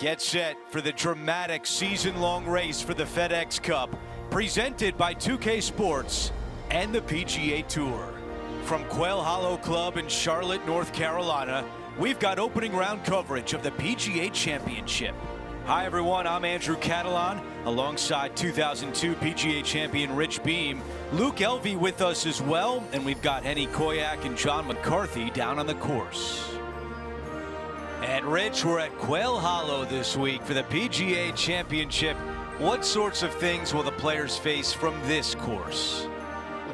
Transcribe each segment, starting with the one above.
Get set for the dramatic season-long race for the FedEx Cup, presented by 2K Sports and the PGA Tour. From Quail Hollow Club in Charlotte, North Carolina, we've got opening round coverage of the PGA Championship. Hi everyone, I'm Andrew Catalan, alongside 2002 PGA champion Rich Beem. Luke Elvey with us as well, and we've got Henny Koyak and John McCarthy down on the course. And Rich, we're at Quail Hollow this week for the PGA Championship. What sorts of things will the players face from this course?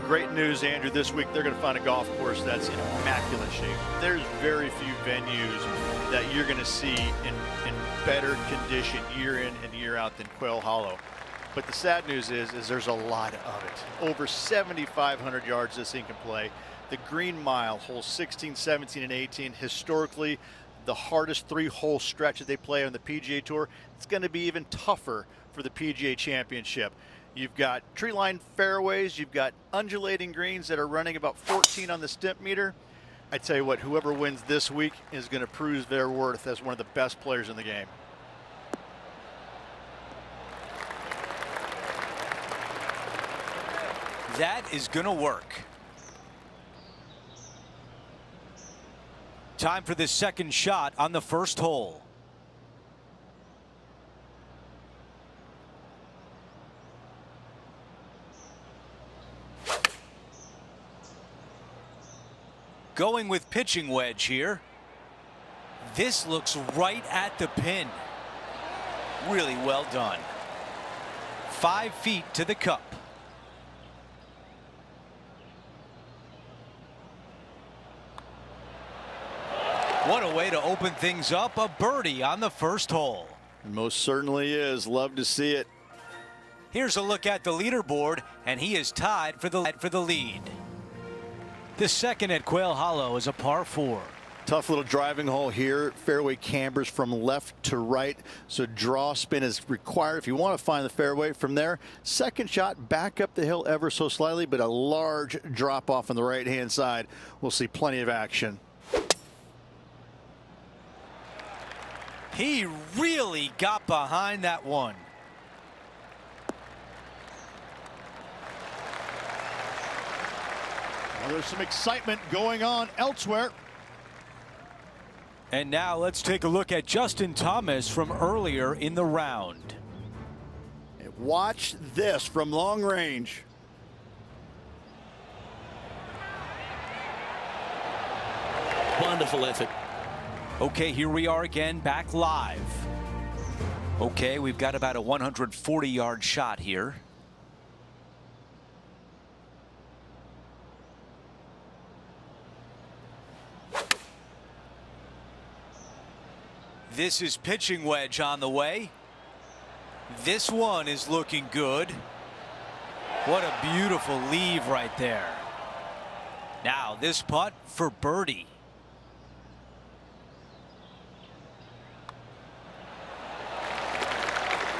Great news, Andrew. This week they're going to find a golf course that's in immaculate shape. There's very few venues that you're going to see in better condition year in and year out than Quail Hollow. But the sad news is there's a lot of it. Over 7,500 yards this thing can play. The Green Mile, holes 16, 17, and 18, historically the hardest three-hole stretch that they play on the PGA Tour. It's going to be even tougher for the PGA Championship. You've got tree-lined fairways, you've got undulating greens that are running about 14 on the stimp meter. I tell you what, whoever wins this week is going to prove their worth as one of the best players in the game. That is going to work. Time for the second shot on the first hole. Going with pitching wedge here. This looks right at the pin. Really well done. 5 feet to the cup. What a way to open things up. A birdie on the first hole. Most certainly is. Love to see it. Here's a look at the leaderboard, and he is tied for the lead. The second at Quail Hollow is a par 4. Tough little driving hole here. Fairway cambers from left to right, so draw spin is required if you want to find the fairway. From there, second shot back up the hill ever so slightly, but a large drop off on the right hand side. We'll see plenty of action. He really got behind that one. Well, there's some excitement going on elsewhere. And now let's take a look at Justin Thomas from earlier in the round. Watch this from long range. Wonderful effort. Okay, here we are again, back live. Okay, we've got about a 140-yard shot here. This is pitching wedge on the way. This one is looking good. What a beautiful leave right there. Now this putt for birdie.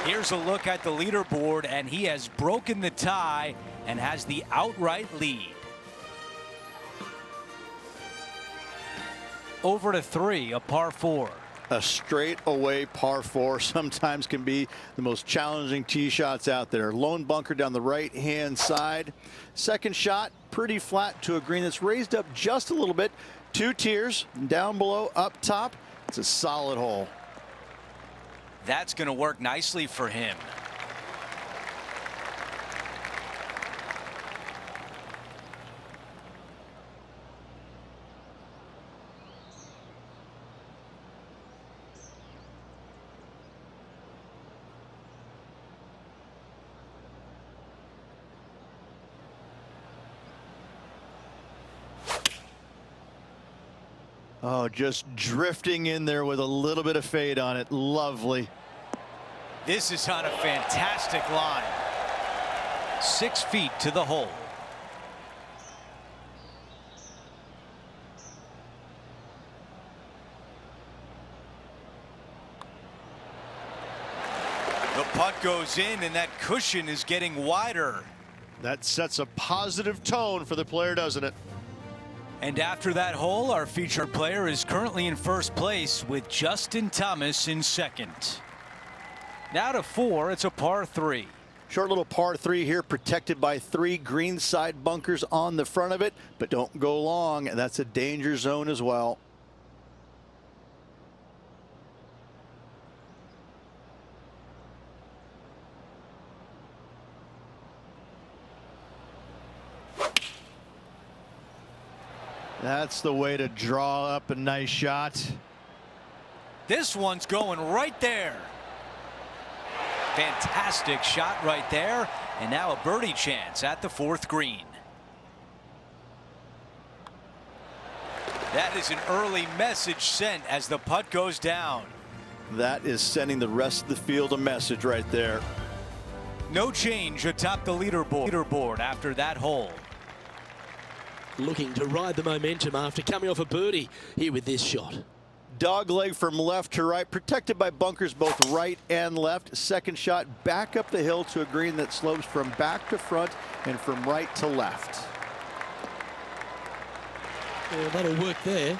Here's a look at the leaderboard, and he has broken the tie and has the outright lead. Over to 3, a par 4. A straightaway par 4 sometimes can be the most challenging tee shots out there. Lone bunker down the right hand side. Second shot pretty flat to a green that's raised up just a little bit. 2 tiers down below, up top. It's a solid hole. That's going to work nicely for him. Oh, just drifting in there with a little bit of fade on it. Lovely. This is on a fantastic line. 6 feet to the hole. The putt goes in, and that cushion is getting wider. That sets a positive tone for the player, doesn't it? And after that hole, our featured player is currently in first place with Justin Thomas in second. Now to 4, it's a par 3. Short little par 3 here, protected by 3 greenside bunkers on the front of it, but don't go long. That's a danger zone as well. That's the way to draw up a nice shot. This one's going right there. Fantastic shot right there. And now a birdie chance at the 4th green. That is an early message sent as the putt goes down. That is sending the rest of the field a message right there. No change atop the leaderboard after that hole. Looking to ride the momentum after coming off a birdie here with this shot. Dog leg from left to right, protected by bunkers both right and left. Second shot back up the hill to a green that slopes from back to front and from right to left. Yeah, that'll work there.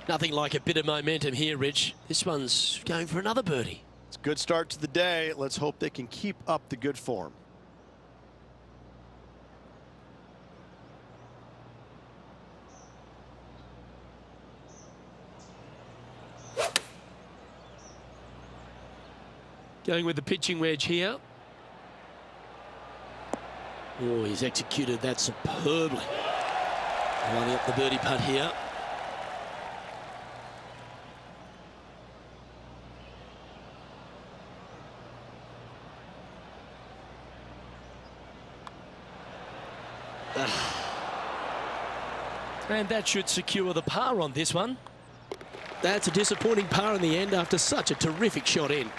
Nothing like a bit of momentum here, Rich. This one's going for another birdie. It's a good start to the day. Let's hope they can keep up the good form. Going with the pitching wedge here. Oh, he's executed that superbly. Lining up the birdie putt here. And that should secure the par on this one. That's a disappointing par in the end after such a terrific shot in.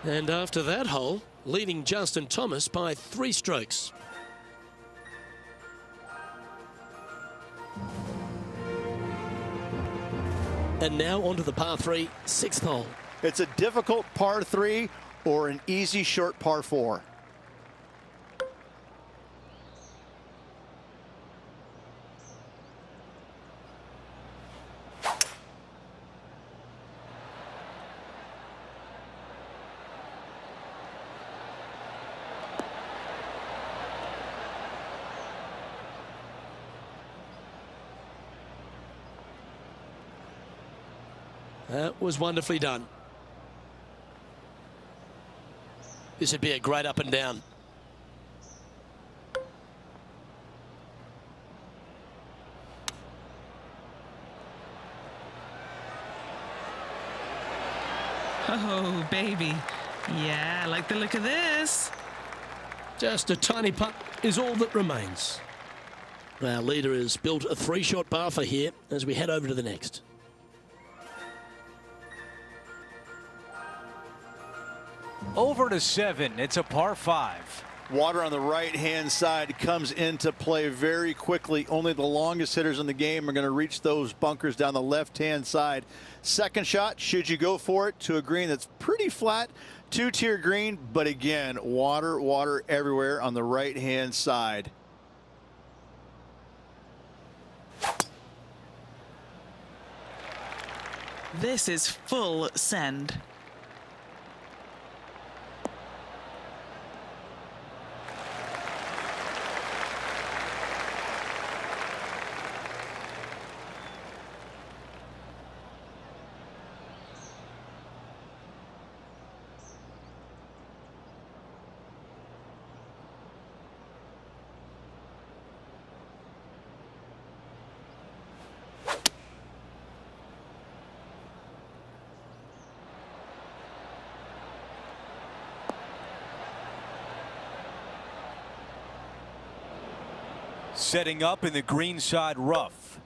And after that hole, leading Justin Thomas by 3 strokes. And now onto the par 3, 6th hole. It's a difficult par 3 or an easy short par 4. That was wonderfully done. This would be a great up and down. Oh, baby. Yeah, I like the look of this. Just a tiny putt is all that remains. Our leader has built a 3-shot buffer here as we head over to the next. Over to 7, it's a par 5. Water on the right-hand side comes into play very quickly. Only the longest hitters in the game are going to reach those bunkers down the left-hand side. Second shot, should you go for it, to a green that's pretty flat, 2-tier green, but again, water everywhere on the right-hand side. This is full send. Setting up in the greenside rough.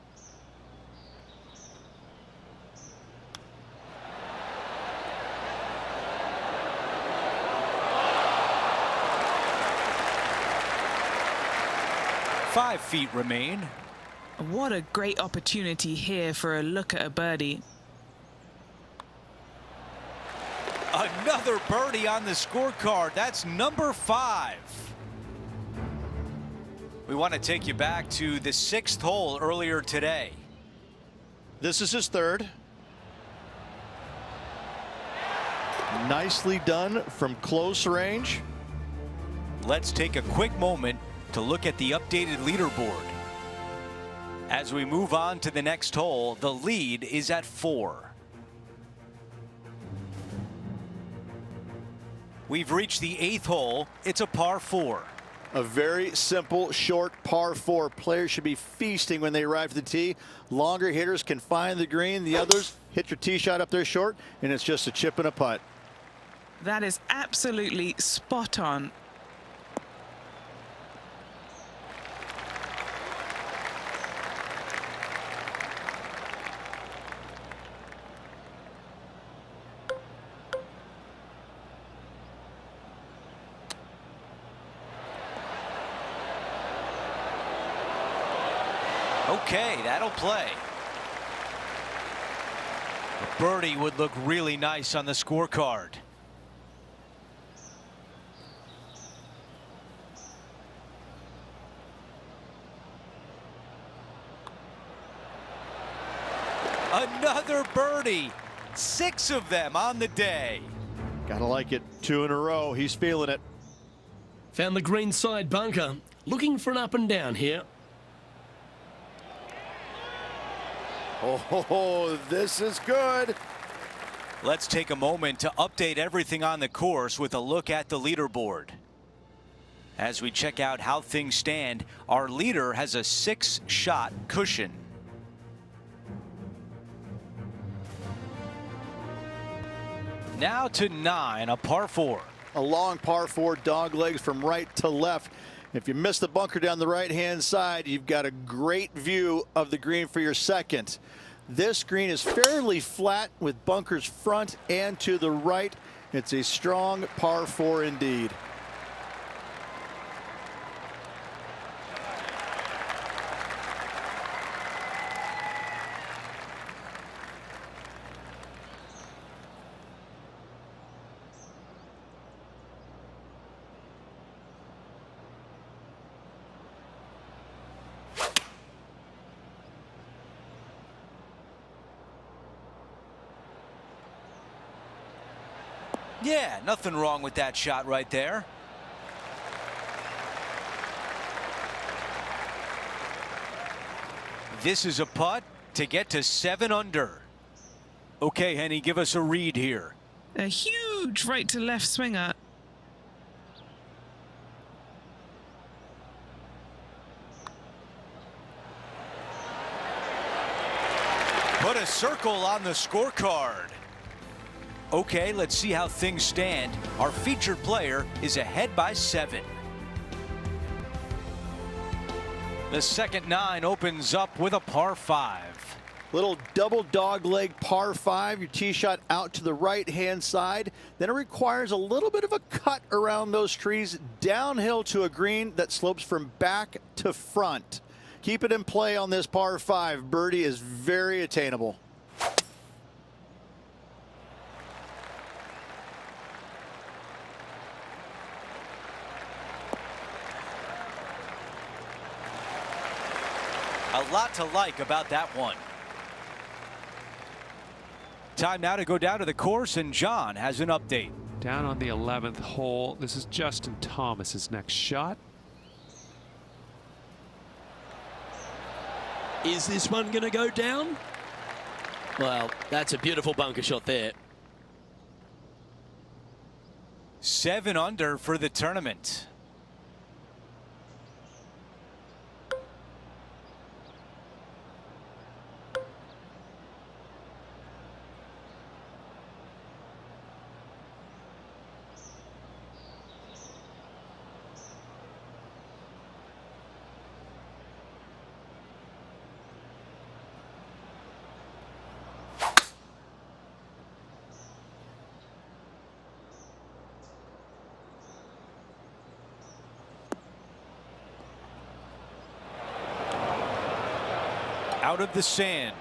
Five feet remain. What a great opportunity here for a look at a birdie. Another birdie on the scorecard. That's number 5. We want to take you back to the 6th hole earlier today. This is his third. Nicely done from close range. Let's take a quick moment to look at the updated leaderboard. As we move on to the next hole, the lead is at 4. We've reached the 8th hole. It's a par 4. A very simple, short par 4. Players should be feasting when they arrive to the tee. Longer hitters can find the green. The others hit your tee shot up there short, and it's just a chip and a putt. That is absolutely spot on. Okay, that'll play. A birdie would look really nice on the scorecard. Another birdie. 6 of them on the day. Gotta like it. 2 in a row. He's feeling it. Found the green side bunker. Looking for an up and down here. Oh, this is good. Let's take a moment to update everything on the course with a look at the leaderboard. As we check out how things stand, our leader has a 6-shot cushion. Now to 9, a par 4. A long par 4, dog legs from right to left. If you miss the bunker down the right-hand side, you've got a great view of the green for your second. This green is fairly flat with bunkers front and to the right. It's a strong par 4 indeed. Yeah, nothing wrong with that shot right there. This is a putt to get to 7 under. Okay, Henny, give us a read here. A huge right to left swinger. Put a circle on the scorecard. Okay, let's see how things stand. Our featured player is ahead by 7. The second 9 opens up with a par 5. Little double dog leg par 5. Your tee shot out to the right-hand side. Then it requires a little bit of a cut around those trees downhill to a green that slopes from back to front. Keep it in play on this par 5. Birdie is very attainable. A lot to like about that one. Time now to go down to the course, and John has an update. Down on the 11th hole, this is Justin Thomas's next shot. Is this one going to go down? Well, that's a beautiful bunker shot there. 7 under for the tournament. Out of the sand.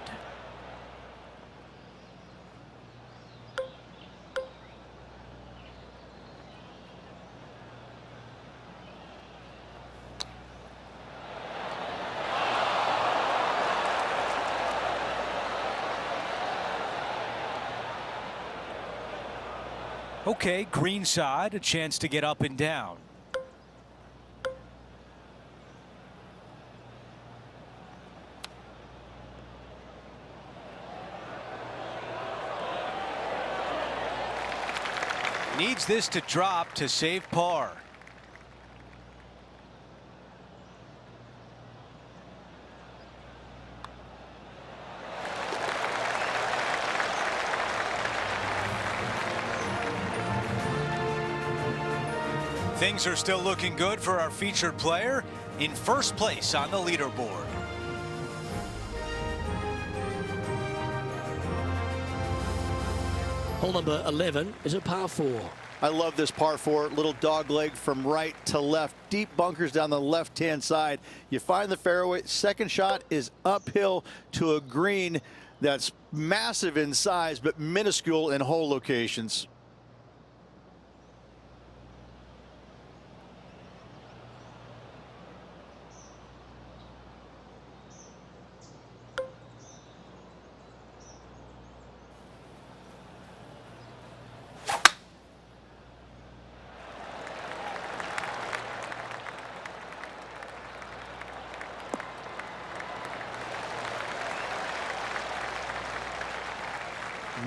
Okay, green side, a chance to get up and down. Needs this to drop to save par. Things are still looking good for our featured player in first place on the leaderboard. Hole number 11 is a par 4. I love this par 4, little dog leg from right to left, deep bunkers down the left-hand side. You find the fairway. Second shot is uphill to a green that's massive in size but minuscule in hole locations.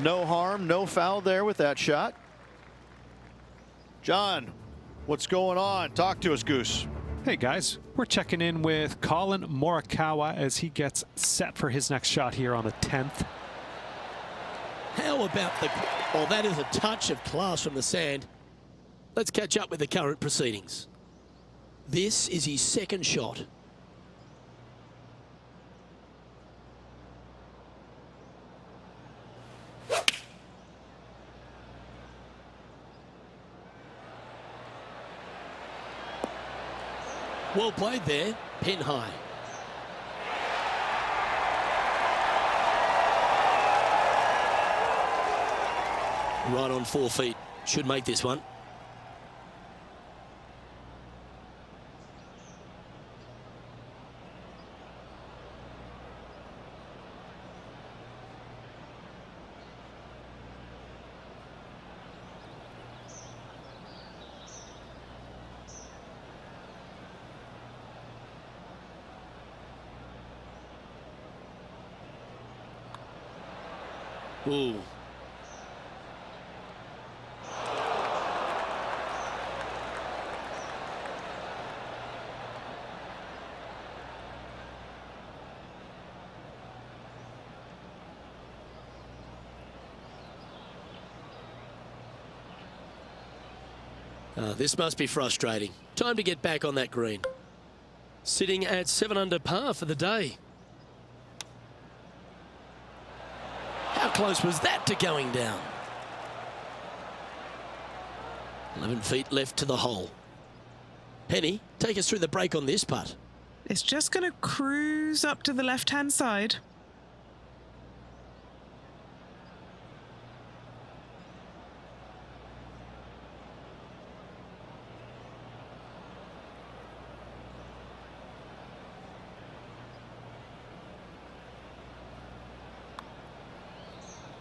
No harm, no foul there with that shot. John, what's going on? Talk to us, Goose. Hey guys, we're checking in with Colin Morikawa as he gets set for his next shot here on the 10th. How about the... Oh, that is a touch of class from the sand. Let's catch up with the current proceedings. This is his second shot. Well played there, pin high. Right on 4 feet. Should make this one. Ooh. This must be frustrating. Time to get back on that green. Sitting at 7 under par for the day. How close was that to going down? 11 feet left to the hole. Penny, take us through the break on this putt. It's just going to cruise up to the left-hand side.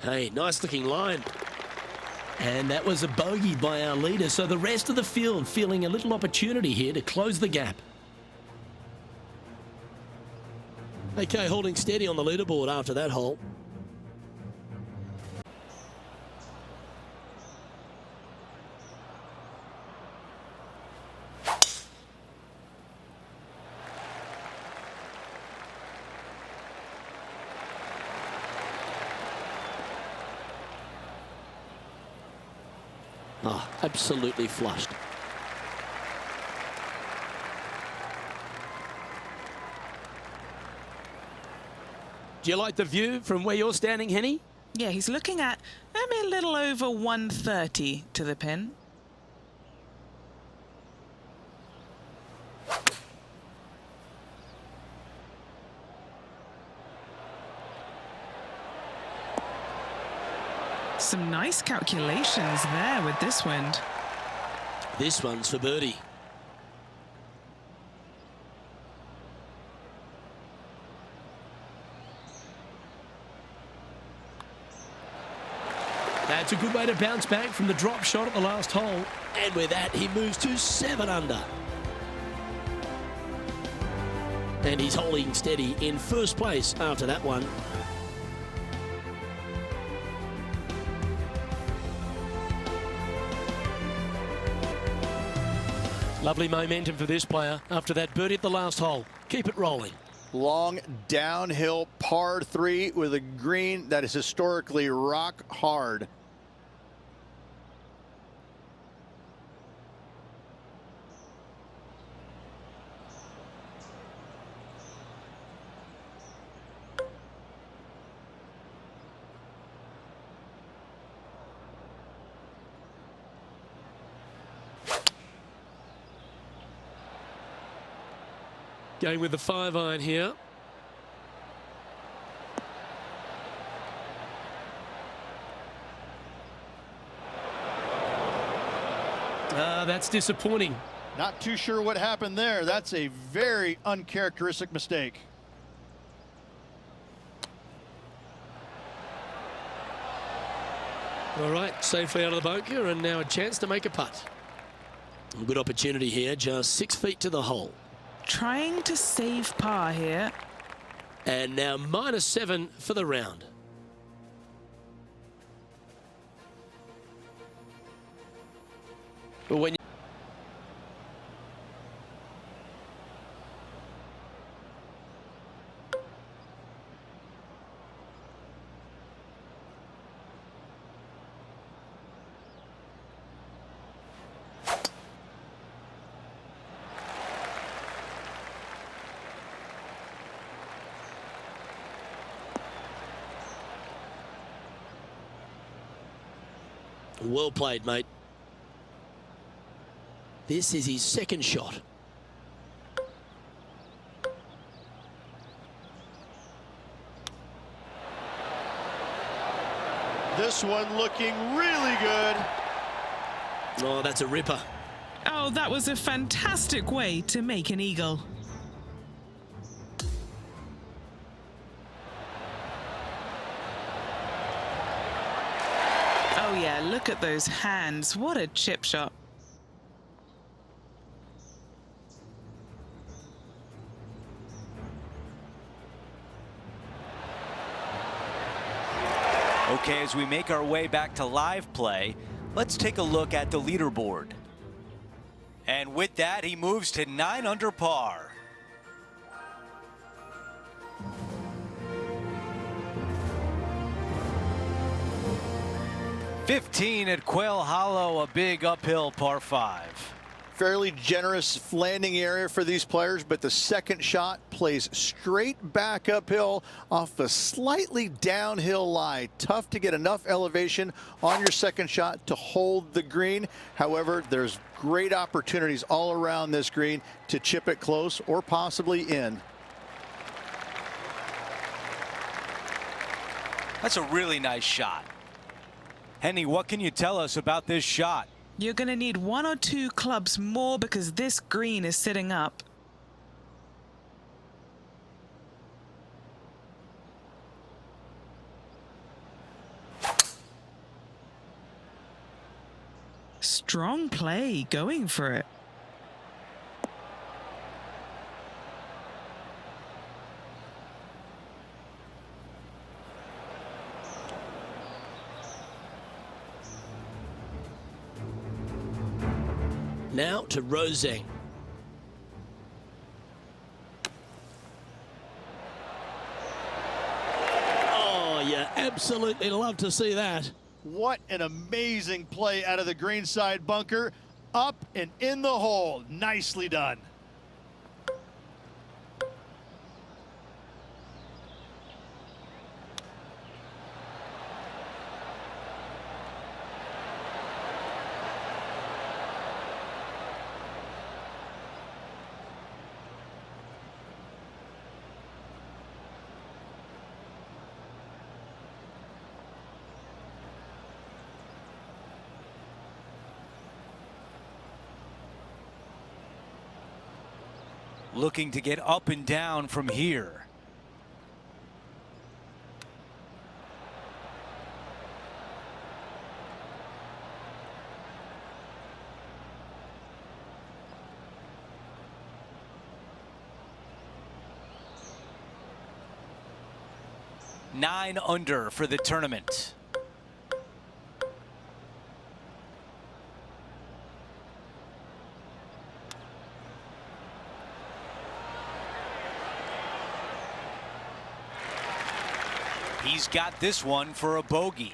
Hey, nice looking line. And that was a bogey by our leader, so the rest of the field feeling a little opportunity here to close the gap. Okay, holding steady on the leaderboard after that hole. Oh, absolutely flushed. Do you like the view from where you're standing, Henny? Yeah, he's looking at maybe a little over 130 to the pin. Some nice calculations there with this wind. This one's for birdie. That's a good way to bounce back from the drop shot at the last hole. And with that, he moves to 7 under. And he's holding steady in first place after that one. Lovely momentum for this player after that birdie at the last hole. Keep it rolling. Long downhill par 3 with a green that is historically rock hard. Going with the 5-iron here. That's disappointing. Not too sure what happened there. That's a very uncharacteristic mistake. All right, safely out of the bunker, and now a chance to make a putt. A good opportunity here, just 6 feet to the hole. Trying to save par here. And now -7 for the round. But when well played, mate. This is his second shot. This one looking really good. Oh, that's a ripper. Oh, that was a fantastic way to make an eagle. Oh yeah, look at those hands. What a chip shot. Okay, as we make our way back to live play, let's take a look at the leaderboard. And with that, he moves to 9 under par. '15 at Quail Hollow, a big uphill par 5. Fairly generous landing area for these players, but the second shot plays straight back uphill off a slightly downhill lie. Tough to get enough elevation on your second shot to hold the green. However, there's great opportunities all around this green to chip it close or possibly in. That's a really nice shot. Henny, what can you tell us about this shot? You're going to need 1 or 2 clubs more because this green is sitting up. Strong play, going for it. Now to Roseng. Oh, you absolutely love to see that. What an amazing play out of the greenside bunker. Up and in the hole. Nicely done. Looking to get up and down from here. 9 under for the tournament. He's got this one for a bogey.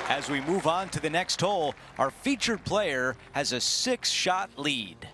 As we move on to the next hole, our featured player has a 6-shot lead.